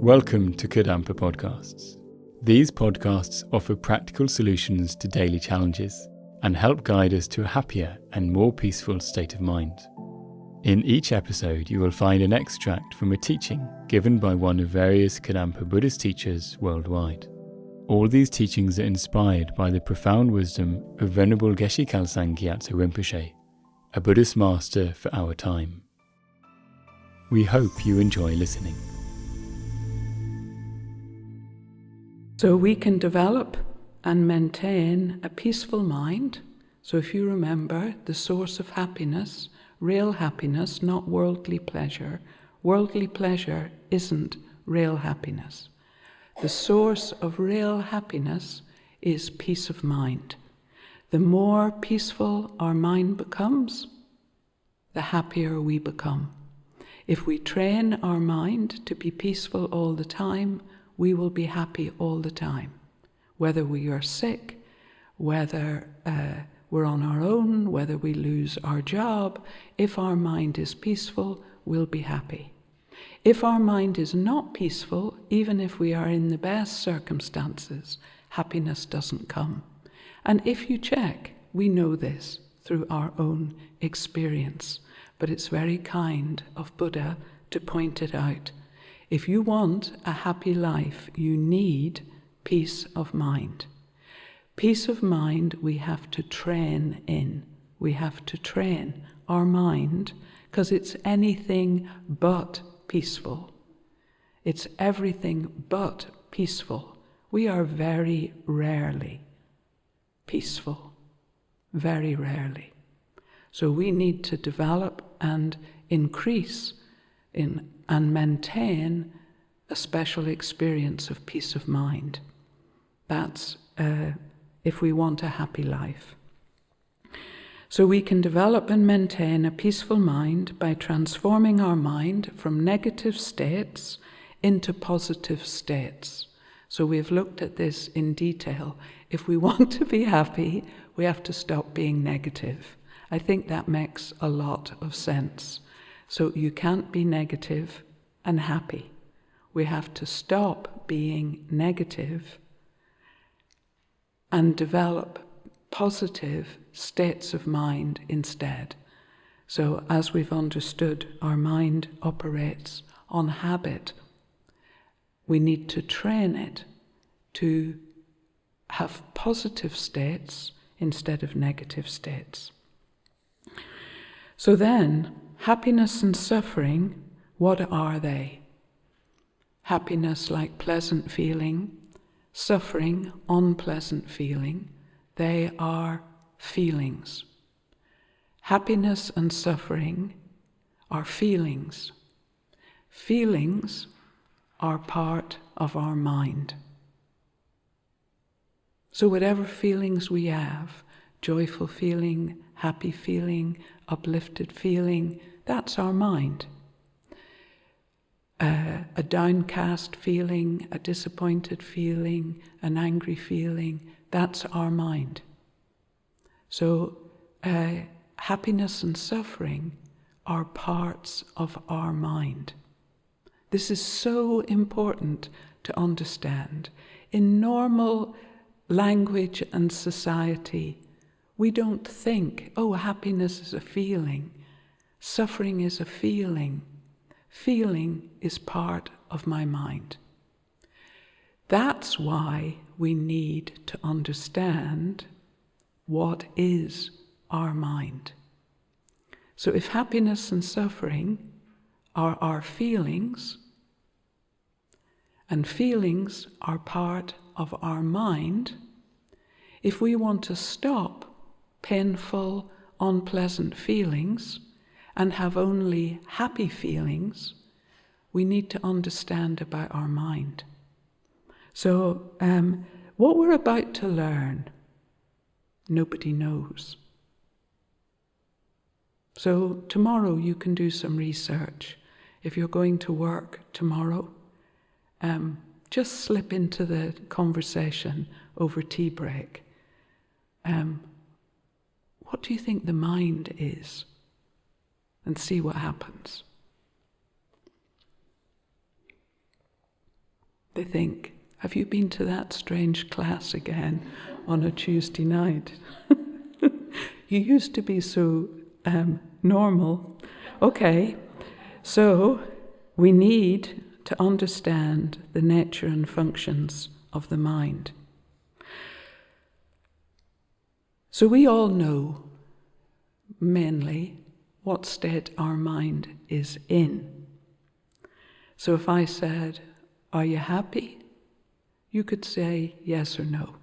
Welcome to Kadampa podcasts. These podcasts offer practical solutions to daily challenges and help guide us to a happier and more peaceful state of mind. In each episode, you will find an extract from a teaching given by one of various Kadampa Buddhist teachers worldwide. All these teachings are inspired by the profound wisdom of Venerable Geshe Khalsang Gyatso Rinpoche, a Buddhist master for our time. We hope you enjoy listening. So we can develop and maintain a peaceful mind. So if you remember, the source of happiness, real happiness, not worldly pleasure. Worldly pleasure isn't real happiness. The source of real happiness is peace of mind. The more peaceful our mind becomes, the happier we become. If we train our mind to be peaceful all the time, we will be happy all the time. Whether we are sick, whether we're on our own, whether we lose our job, if our mind is peaceful, we'll be happy. If our mind is not peaceful, even if we are in the best circumstances, happiness doesn't come. And if you check, we know this through our own experience, but it's very kind of Buddha to point it out. If you want a happy life, you need peace of mind. Peace of mind we have to train in. We have to train our mind because it's anything but peaceful. It's everything but peaceful. We are very rarely peaceful, very rarely. So we need to develop and increase and maintain a special experience of peace of mind. That's if we want a happy life. So we can develop and maintain a peaceful mind by transforming our mind from negative states into positive states. So we've looked at this in detail. If we want to be happy, we have to stop being negative. I think that makes a lot of sense. So you can't be negative and happy. We have to stop being negative and develop positive states of mind instead. So as we've understood, our mind operates on habit. We need to train it to have positive states instead of negative states. So then, happiness and suffering, what are they? Happiness like pleasant feeling, suffering, unpleasant feeling, they are feelings. Happiness and suffering are feelings. Feelings are part of our mind. So whatever feelings we have, joyful feeling, happy feeling, uplifted feeling, that's our mind. A downcast feeling, a disappointed feeling, an angry feeling, that's our mind. So happiness and suffering are parts of our mind. This is so important to understand. In normal language and society, we don't think, oh, happiness is a feeling, suffering is a feeling. Feeling is part of my mind. That's why we need to understand what is our mind. So if happiness and suffering are our feelings, and feelings are part of our mind, if we want to stop painful, unpleasant feelings and have only happy feelings, we need to understand about our mind. So what we're about to learn, nobody knows. So tomorrow you can do some research. If you're going to work tomorrow, just slip into the conversation over tea break. What do you think the mind is? And see what happens. They think, have you been to that strange class again on a Tuesday night? You used to be so normal. Okay, so we need to understand the nature and functions of the mind. So we all know, mainly, what state our mind is in. So if I said, are you happy? You could say yes or no.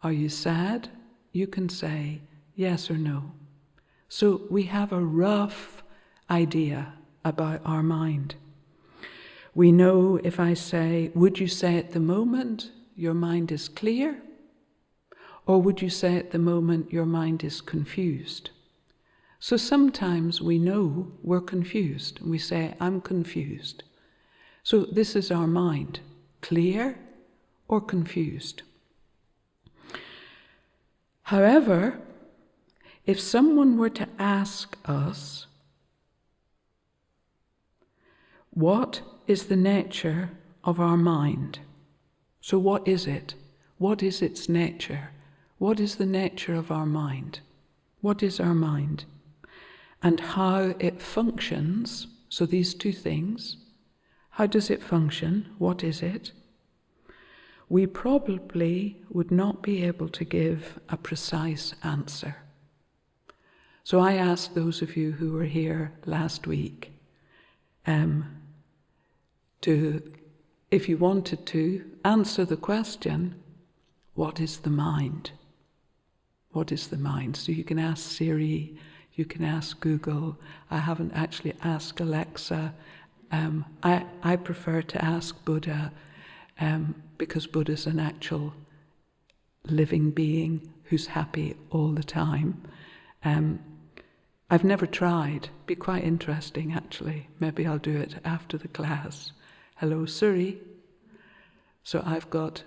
Are you sad? You can say yes or no. So we have a rough idea about our mind. We know if I say, would you say at the moment your mind is clear? Or would you say at the moment your mind is confused? So sometimes we know we're confused. We say, I'm confused. So this is our mind, clear or confused. However, if someone were to ask us, what is the nature of our mind? So what is it? What is its nature? What is the nature of our mind? What is our mind? And how it functions, so these two things, how does it function? What is it? We probably would not be able to give a precise answer. So I asked those of you who were here last week to, if you wanted to, answer the question, what is the mind? What is the mind? So you can ask Siri, you can ask Google. I haven't actually asked Alexa. I prefer to ask Buddha because Buddha's an actual living being who's happy all the time. I've never tried. Be quite interesting, actually. Maybe I'll do it after the class. Hello, Siri. So I've got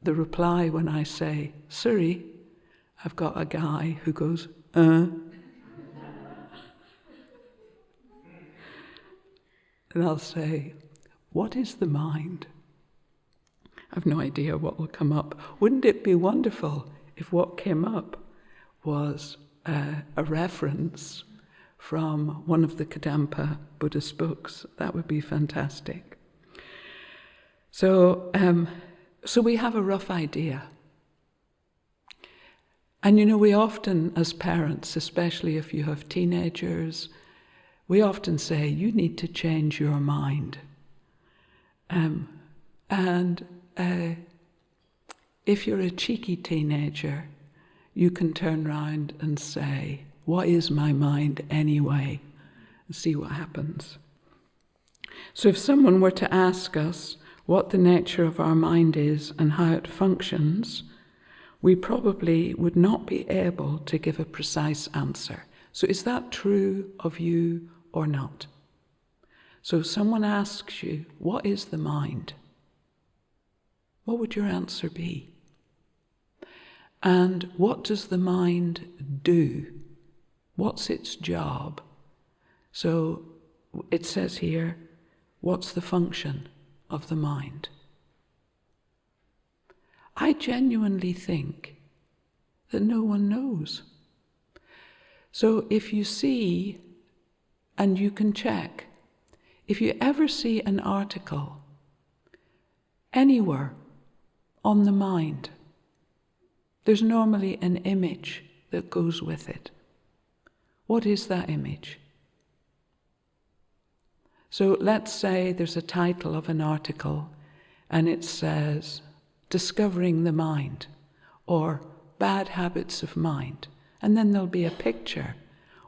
the reply when I say, Siri, I've got a guy who goes, And I'll say, what is the mind? I've no idea what will come up. Wouldn't it be wonderful if what came up was a reference from one of the Kadampa Buddhist books? That would be fantastic. So we have a rough idea. And we often, as parents, especially if you have teenagers, we often say, you need to change your mind. If you're a cheeky teenager, you can turn around and say, what is my mind anyway? And see what happens. So if someone were to ask us what the nature of our mind is and how it functions, we probably would not be able to give a precise answer. So is that true of you or not? So if someone asks you, what is the mind? What would your answer be? And what does the mind do? What's its job? So it says here, what's the function of the mind? I genuinely think that no one knows. So if you see, and you can check, if you ever see an article anywhere on the mind, there's normally an image that goes with it. What is that image? So let's say there's a title of an article and it says, Discovering the Mind, or Bad Habits of Mind. And then there'll be a picture.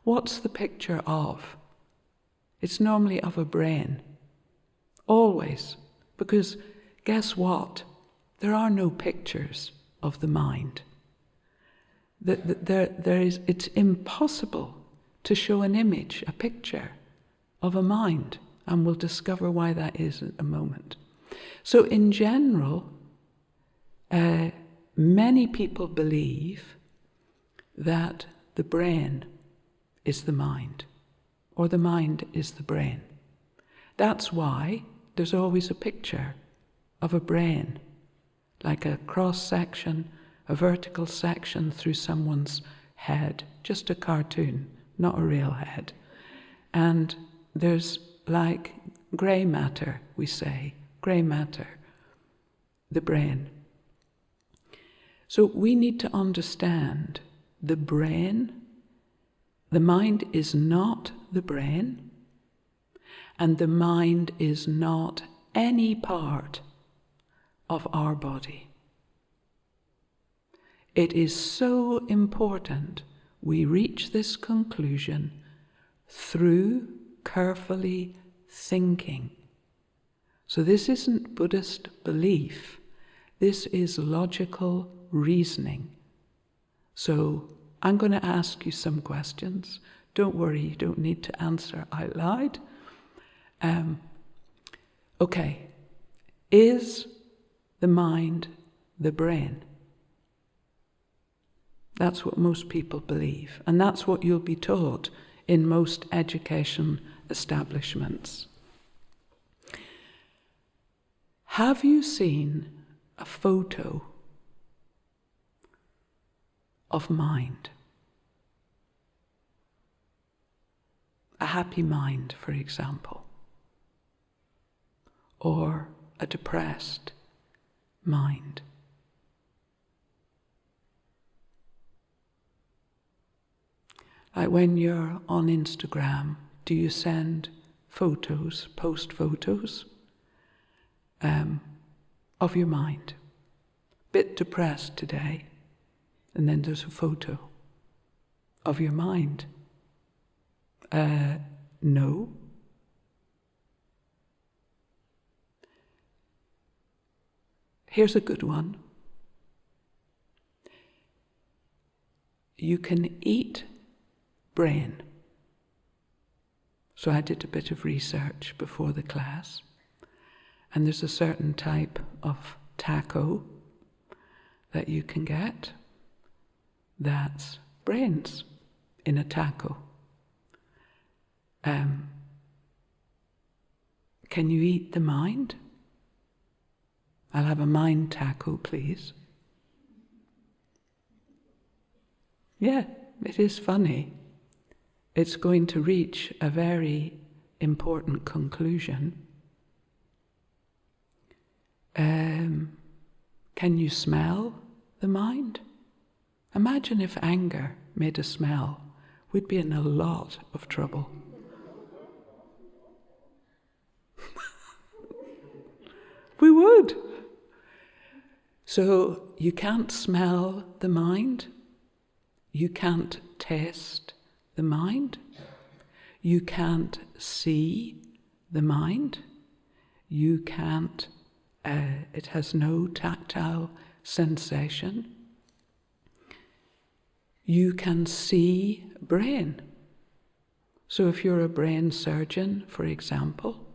What's the picture of? It's normally of a brain. Always. Because guess what? There are no pictures of the mind. It's impossible to show an image, a picture of a mind. And we'll discover why that is in a moment. So in general, many people believe that the brain is the mind, or the mind is the brain. That's why there's always a picture of a brain, like a cross-section, a vertical section through someone's head, just a cartoon, not a real head. And there's like grey matter, we say, grey matter, the brain. So we need to understand the brain, the mind is not the brain, and the mind is not any part of our body. It is so important we reach this conclusion through carefully thinking. So this isn't Buddhist belief, this is logical reasoning. So I'm going to ask you some questions. Don't worry, you don't need to answer out loud. Okay, is the mind the brain? That's what most people believe, and that's what you'll be taught in most education establishments. Have you seen a photo of mind? A happy mind, for example, or a depressed mind. Like when you're on Instagram, do you send photos, post photos of your mind? Bit depressed today, and then there's a photo of your mind. No. Here's a good one. You can eat brain. So I did a bit of research before the class, and there's a certain type of taco that you can get that's brains in a taco. Can you eat the mind? I'll have a mind taco, please. Yeah, it is funny. It's going to reach a very important conclusion. Can you smell the mind? Imagine if anger made a smell. We'd be in a lot of trouble. We would. So you can't smell the mind. You can't taste the mind. You can't see the mind. You can't, it has no tactile sensation. You can see brain. So if you're a brain surgeon, for example,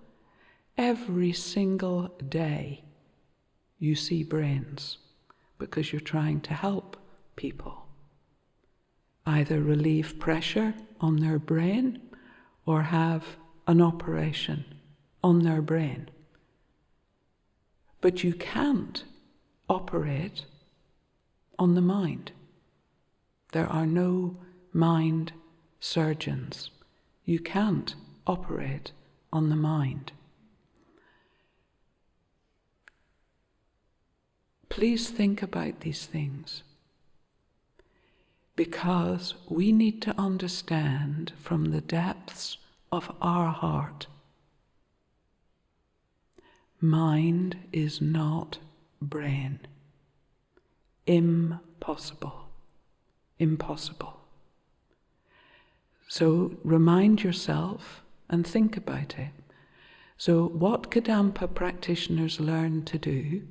every single day you see brains because you're trying to help people either relieve pressure on their brain or have an operation on their brain. But you can't operate on the mind. There are no mind surgeons. You can't operate on the mind. Please think about these things, because we need to understand from the depths of our heart, mind is not brain. Impossible. Impossible. So remind yourself and think about it. So what Kadampa practitioners learn to do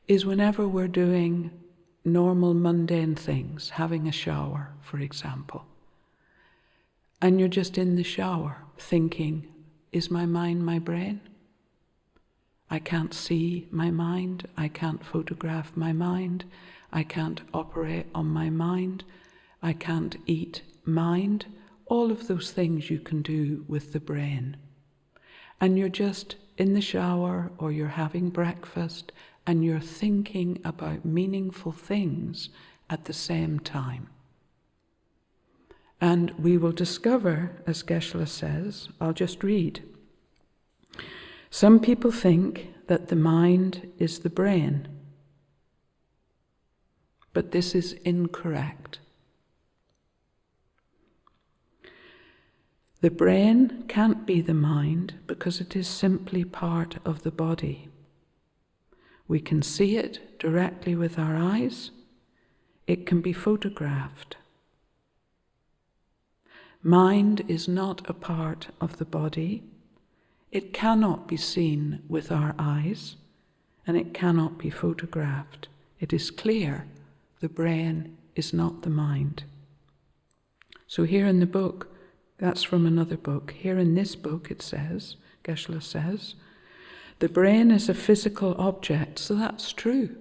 is whenever we're doing normal mundane things, having a shower, for example, and you're just in the shower thinking, is my mind my brain? I can't see my mind, I can't photograph my mind, I can't operate on my mind, I can't eat mind, all of those things you can do with the brain. And you're just in the shower or you're having breakfast and you're thinking about meaningful things at the same time. And we will discover, as Geshe says, I'll just read. Some people think that the mind is the brain, but this is incorrect. The brain can't be the mind because it is simply part of the body. We can see it directly with our eyes. It can be photographed. Mind is not a part of the body. It cannot be seen with our eyes, and it cannot be photographed. It is clear the brain is not the mind. So here in the book, that's from another book. Here in this book it says, Geshe says, the brain is a physical object. So that's true.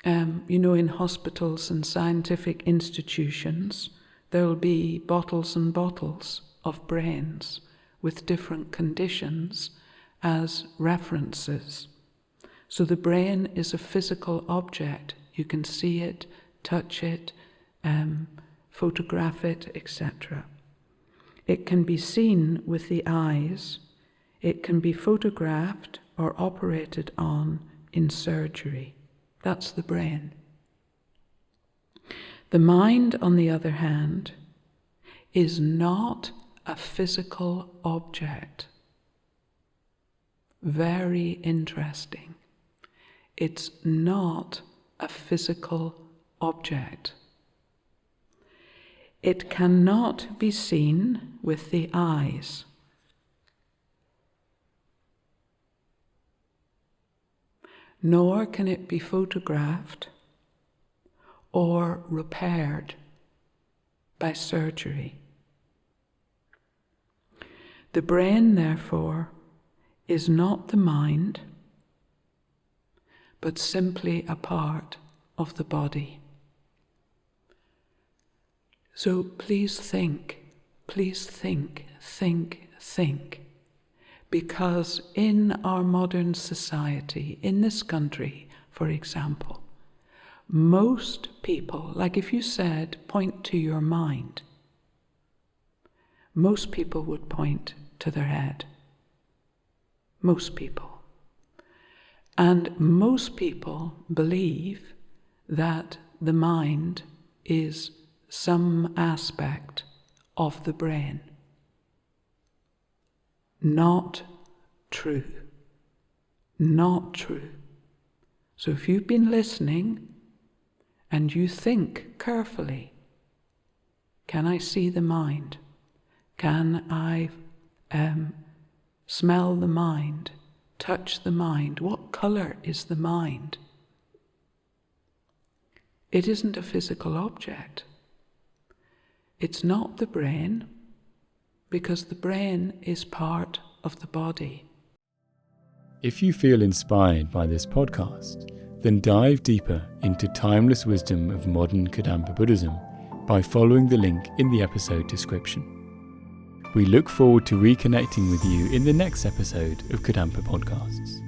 In hospitals and scientific institutions, there will be bottles and bottles of brains with different conditions as references. So the brain is a physical object. You can see it, touch it, photograph it, etc. It can be seen with the eyes. It can be photographed or operated on in surgery. That's the brain. The mind, on the other hand, is not a physical object. Very interesting. It's not a physical object. It cannot be seen with the eyes. Nor can it be photographed or repaired by surgery. The brain, therefore, is not the mind, but simply a part of the body. So please think, because in our modern society, in this country, for example, most people, like if you said, point to your mind, most people would point to their head. Most people. And most people believe that the mind is some aspect of the brain. Not true. Not true. So if you've been listening and you think carefully, can I see the mind? Can I smell the mind? Touch the mind? What color is the mind? It isn't a physical object. It's not the brain, because the brain is part of the body. If you feel inspired by this podcast, then dive deeper into timeless wisdom of modern Kadampa Buddhism by following the link in the episode description. We look forward to reconnecting with you in the next episode of Kadampa Podcasts.